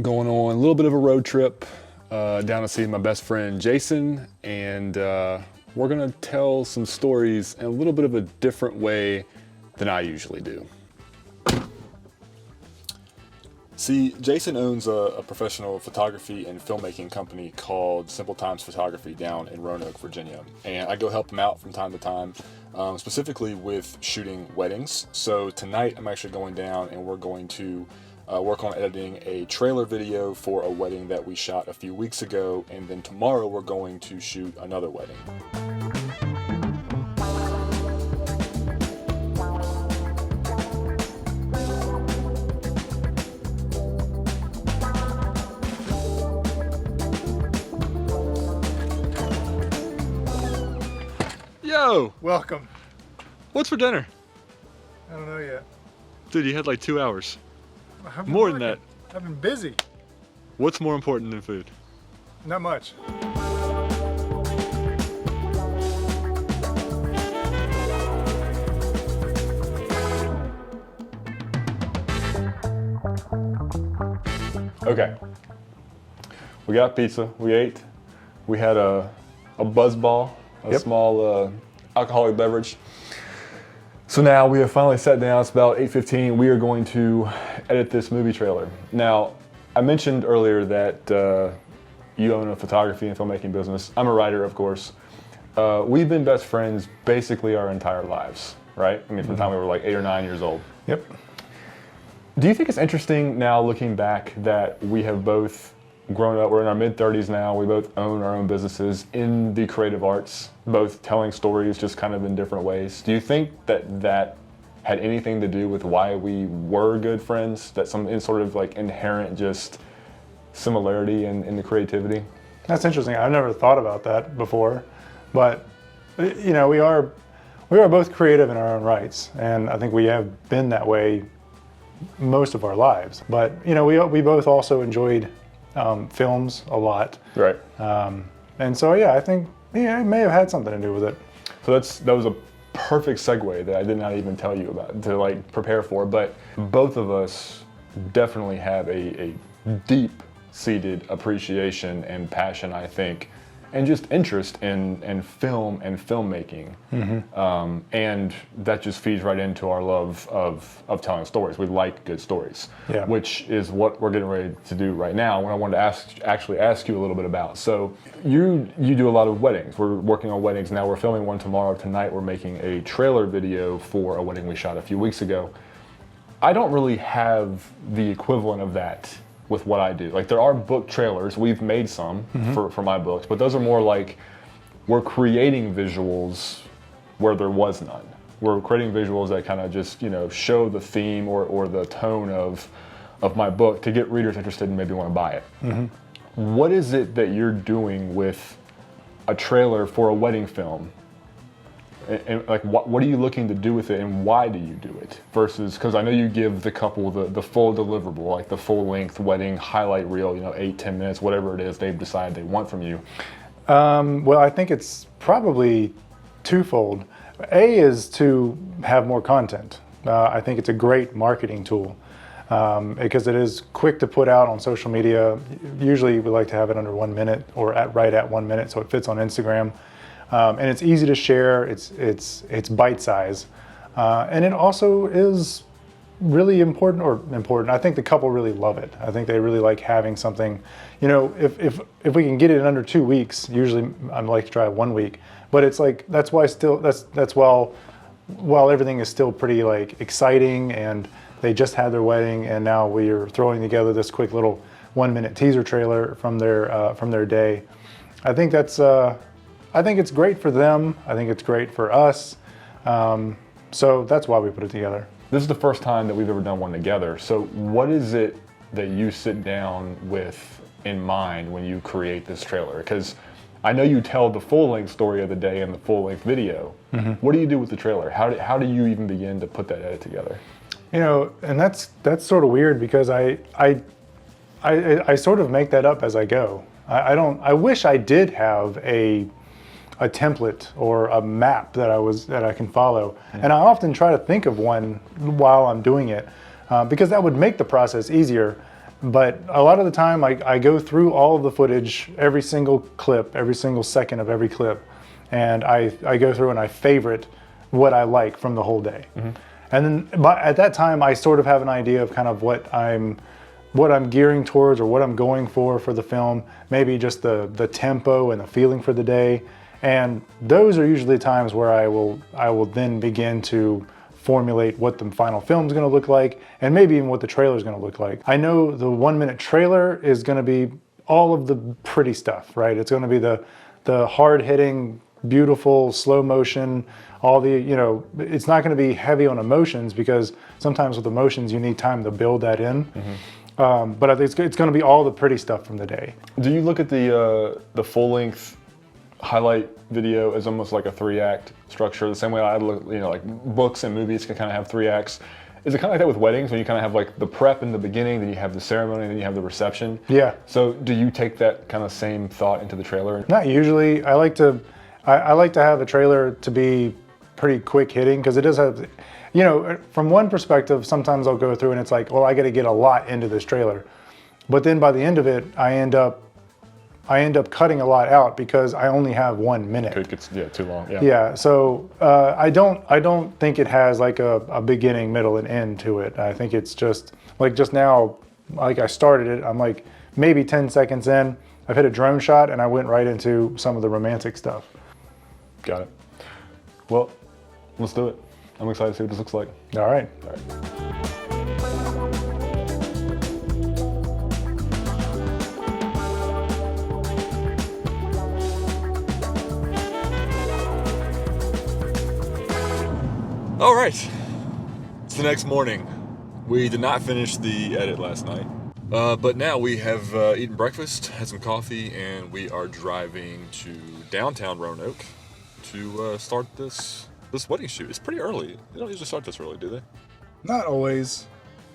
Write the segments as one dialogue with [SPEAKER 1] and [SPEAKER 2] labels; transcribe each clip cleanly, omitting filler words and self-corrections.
[SPEAKER 1] Going on a little bit of a road trip down to see my best friend Jason, and we're gonna tell some stories in a little bit of a different way than I usually do. See, Jason owns a professional photography and filmmaking company called Simple Times Photography down in Roanoke, Virginia. And I go help him out from time to time, specifically with shooting weddings. So tonight I'm actually going down and we're going to work on editing a trailer video for a wedding that we shot a few weeks ago. And then tomorrow we're going to shoot another wedding. Yo!
[SPEAKER 2] Welcome.
[SPEAKER 1] What's for dinner?
[SPEAKER 2] I don't know yet.
[SPEAKER 1] Dude, you had like 2 hours.
[SPEAKER 2] I've been
[SPEAKER 1] More than
[SPEAKER 2] working.
[SPEAKER 1] that.
[SPEAKER 2] I've been busy.
[SPEAKER 1] What's more important than food?
[SPEAKER 2] Not much.
[SPEAKER 1] Okay. We got pizza, we ate. We had a buzz ball, a small alcoholic beverage. So now we have finally sat down, it's about 8:15. We are going to edit this movie trailer. Now, I mentioned earlier that you own a photography and filmmaking business. I'm a writer, of course. We've been best friends basically our entire lives, right? I mean, from the time we were like 8 or 9 years old.
[SPEAKER 2] Yep.
[SPEAKER 1] Do you think it's interesting now looking back that we have both grown up, we're in our mid-30s now, we both own our own businesses in the creative arts, both telling stories just kind of in different ways. Do you think that that had anything to do with why we were good friends? That some sort of like inherent just similarity in the creativity?
[SPEAKER 2] That's interesting. I've never thought about that before, but you know, we are both creative in our own rights, and I think we have been that way most of our lives. But you know, we both also enjoyed films a lot,
[SPEAKER 1] Right.
[SPEAKER 2] and so yeah, I think it may have had something to do with it.
[SPEAKER 1] So that was a perfect segue that I did not even tell you about to like prepare for, but both of us definitely have a deep-seated appreciation and passion, I think, and just interest in film and filmmaking. And that just feeds right into our love of telling stories. We like good stories, which is what we're getting ready to do right now. What I wanted to actually ask you a little bit about. So you do a lot of weddings. We're working on weddings now. We're filming one tomorrow. Tonight we're making a trailer video for a wedding we shot a few weeks ago. I don't really have the equivalent of that with what I do. Like, there are book trailers, we've made some for my books, but those are more like we're creating visuals where there was none. We're creating visuals that kind of just, you know, show the theme or the tone of my book to get readers interested and maybe want to buy it. What is it that you're doing with a trailer for a wedding film? And like, what are you looking to do with it, and why do you do it? Versus, because I know you give the couple the full deliverable, like the full length wedding highlight reel, you know, 8-10 minutes, whatever it is they've decided they want from you.
[SPEAKER 2] Well, I think it's probably twofold. A is to have more content. I think it's a great marketing tool because it is quick to put out on social media. Usually we like to have it under 1 minute or right at 1 minute, so it fits on Instagram. And it's easy to share, it's bite size. And it also is really important. I think the couple really love it. I think they really like having something, you know, if we can get it in under 2 weeks, usually I like to try 1 week, but it's like, that's while everything is still pretty like exciting and they just had their wedding and now we are throwing together this quick little 1 minute teaser trailer from their day. I think it's great for them. I think it's great for us. So that's why we put it together.
[SPEAKER 1] This is the first time that we've ever done one together. So what is it that you sit down with in mind when you create this trailer? Because I know you tell the full-length story of the day in the full-length video. What do you do with the trailer? How do you even begin to put that edit together?
[SPEAKER 2] You know, and that's sort of weird because I sort of make that up as I go. I wish I did have a template or a map that I can follow, and I often try to think of one while I'm doing it because that would make the process easier. But a lot of the time I go through all of the footage, every single clip, every single second of every clip. And I go through and I favorite what I like from the whole day. And then at that time, I sort of have an idea of kind of what I'm gearing towards or what I'm going for the film, maybe just the tempo and the feeling for the day. And those are usually times where I will then begin to formulate what the final film is going to look like, and maybe even what the trailer is going to look like. I know the 1 minute trailer is going to be all of the pretty stuff, right? It's going to be the hard hitting, beautiful, slow motion, all the, it's not going to be heavy on emotions, because sometimes with emotions you need time to build that in. But I think it's going to be all the pretty stuff from the day.
[SPEAKER 1] Do you look at the full length highlight video as almost like a 3-act structure, the same way I look, like books and movies can kind of have 3 acts? Is it kind of like that with weddings, when you kind of have like the prep in the beginning, then you have the ceremony, then you have the reception? Yeah. So do you take that kind of same thought into the trailer?
[SPEAKER 2] Not usually. I like to have a trailer to be pretty quick hitting, because it does have, from one perspective, sometimes I'll go through and it's like, well, I got to get a lot into this trailer. But then by the end of it, I end up cutting a lot out because I only have 1 minute.
[SPEAKER 1] It gets too long. Yeah.
[SPEAKER 2] Yeah. So I don't think it has like a beginning, middle, and end to it. I think it's just like just now, like I started it. I'm like maybe 10 seconds in. I've hit a drone shot and I went right into some of the romantic stuff.
[SPEAKER 1] Got it. Well, let's do it. I'm excited to see what this looks like.
[SPEAKER 2] All right.
[SPEAKER 1] All right. All right, it's the next morning. We did not finish the edit last night, but now we have eaten breakfast, had some coffee, and we are driving to downtown Roanoke to start this wedding shoot. It's pretty early. They don't usually start this early, do they?
[SPEAKER 2] Not always.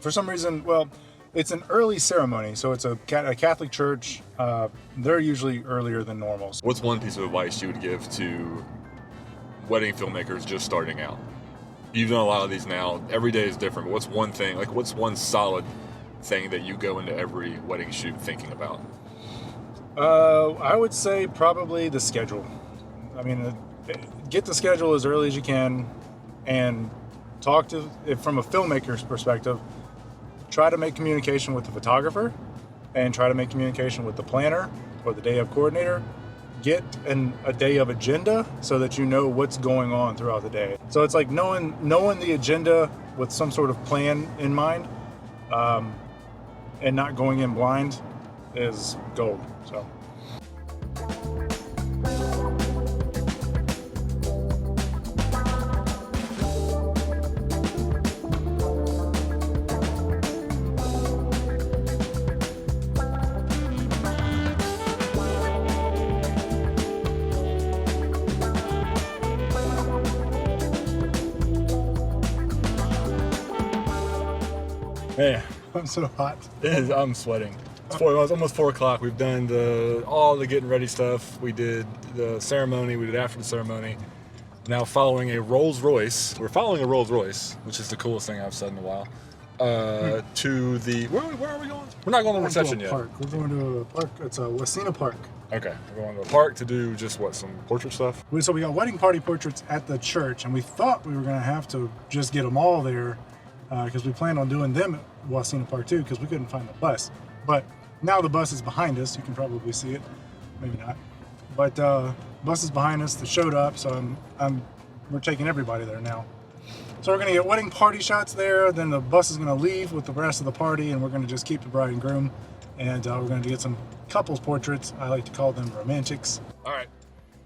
[SPEAKER 2] For some reason, well, it's an early ceremony, so it's a Catholic church. They're usually earlier than normal.
[SPEAKER 1] What's one piece of advice you would give to wedding filmmakers just starting out? You've done a lot of these now. Every day is different, but what's one thing, like what's one solid thing that you go into every wedding shoot thinking about?
[SPEAKER 2] I would say probably the schedule. I mean, get the schedule as early as you can and talk to, from a filmmaker's perspective, try to make communication with the photographer and try to make communication with the planner or the day of coordinator. Get a day of agenda so that you know what's going on throughout the day. So it's like knowing the agenda with some sort of plan in mind, and not going in blind is gold. So.
[SPEAKER 1] Man,
[SPEAKER 2] I'm so hot.
[SPEAKER 1] I'm sweating. It's almost 4 o'clock. We've done all the getting ready stuff. We did the ceremony. We did after the ceremony. Now following a Rolls Royce. We're following a Rolls Royce, which is the coolest thing I've said in a while. To the where are we going? We're not going to the reception yet.
[SPEAKER 2] Park. We're going to a park. It's a Wasina Park.
[SPEAKER 1] Okay, we're going to a park to do just what, some portrait stuff?
[SPEAKER 2] So we got wedding party portraits at the church, and we thought we were going to have to just get them all there. Because we planned on doing them at Wasina Park too, because we couldn't find the bus. But now the bus is behind us. You can probably see it, maybe not. But bus is behind us. They showed up, so we're taking everybody there now. So we're gonna get wedding party shots there. Then the bus is gonna leave with the rest of the party, and we're gonna just keep the bride and groom. And we're gonna get some couples portraits. I like to call them romantics.
[SPEAKER 1] All right.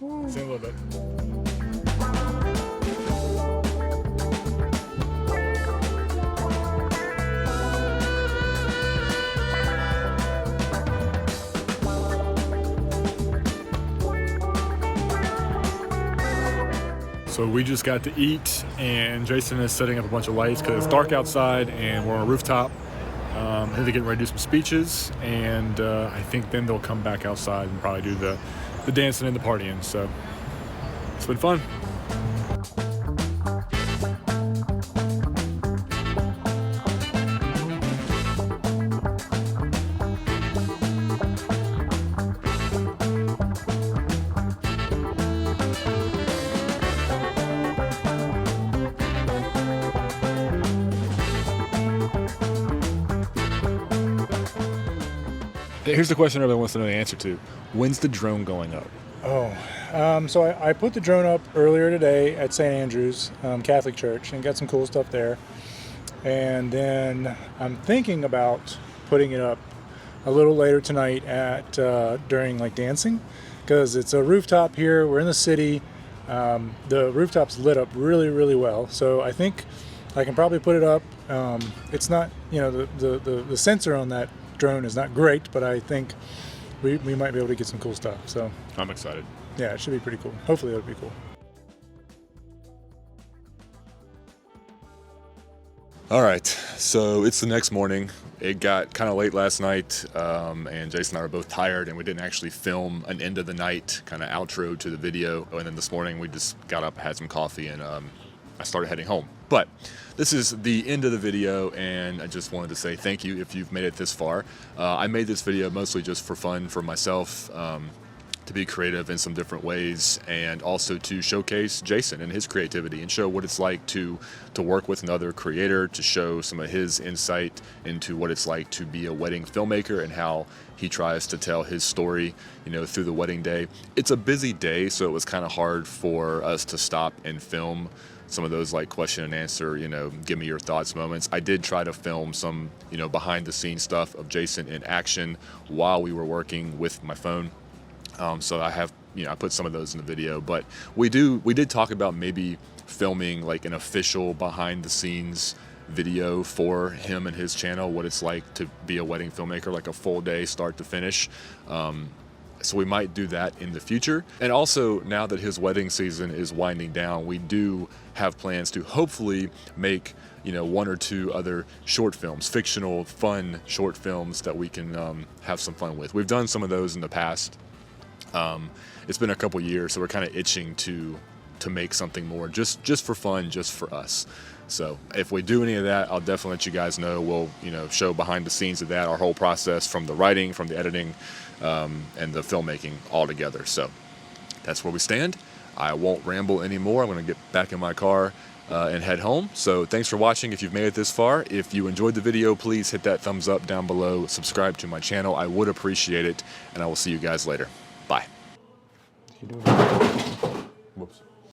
[SPEAKER 1] See you in a little bit. So we just got to eat, and Jason is setting up a bunch of lights because it's dark outside, and we're on a rooftop. I think they're getting ready to do some speeches, and I think then they'll come back outside and probably do the dancing and the partying. So it's been fun. Here's the question everyone wants to know the answer to. When's the drone going up?
[SPEAKER 2] So I put the drone up earlier today at St. Andrew's Catholic Church and got some cool stuff there. And then I'm thinking about putting it up a little later tonight at during like dancing, because it's a rooftop here. We're in the city. The rooftops lit up really, really well. So I think I can probably put it up. It's not, the sensor on that drone is not great, but I think we might be able to get some cool stuff. So
[SPEAKER 1] I'm excited.
[SPEAKER 2] yeah, it should be pretty cool. Hopefully it'll be cool.
[SPEAKER 1] All right, so it's the next morning. It got kind of late last night, and Jason and I were both tired, and we didn't actually film an end of the night kind of outro to the video. And then this morning we just got up, had some coffee, and I started heading home. But this is the end of the video, and I just wanted to say thank you if you've made it this far. I made this video mostly just for fun for myself, to be creative in some different ways, and also to showcase Jason and his creativity and show what it's like to work with another creator, to show some of his insight into what it's like to be a wedding filmmaker and how he tries to tell his story, through the wedding day. It's a busy day, so it was kind of hard for us to stop and film some of those like question and answer, give me your thoughts moments. I did try to film some, behind the scenes stuff of Jason in action while we were working with my phone. So I have, I put some of those in the video, but we did talk about maybe filming like an official behind the scenes video for him and his channel, what it's like to be a wedding filmmaker, like a full day start to finish. So we might do that in the future. And also, now that his wedding season is winding down, we do have plans to hopefully make, one or two other short films, fictional, fun short films that we can have some fun with. We've done some of those in the past. It's been a couple years, so we're kind of itching to make something more just for fun, just for us. So if we do any of that, I'll definitely let you guys know. We'll show behind the scenes of that, our whole process, from the writing, from the editing, and the filmmaking all together. So that's where we stand. I won't ramble anymore. I'm going to get back in my car and head home. So thanks for watching if you've made it this far. If you enjoyed the video, please hit that thumbs up down below. Subscribe to my channel. I would appreciate it, and I will see you guys later. Bye.
[SPEAKER 2] You do it.
[SPEAKER 1] Whoops.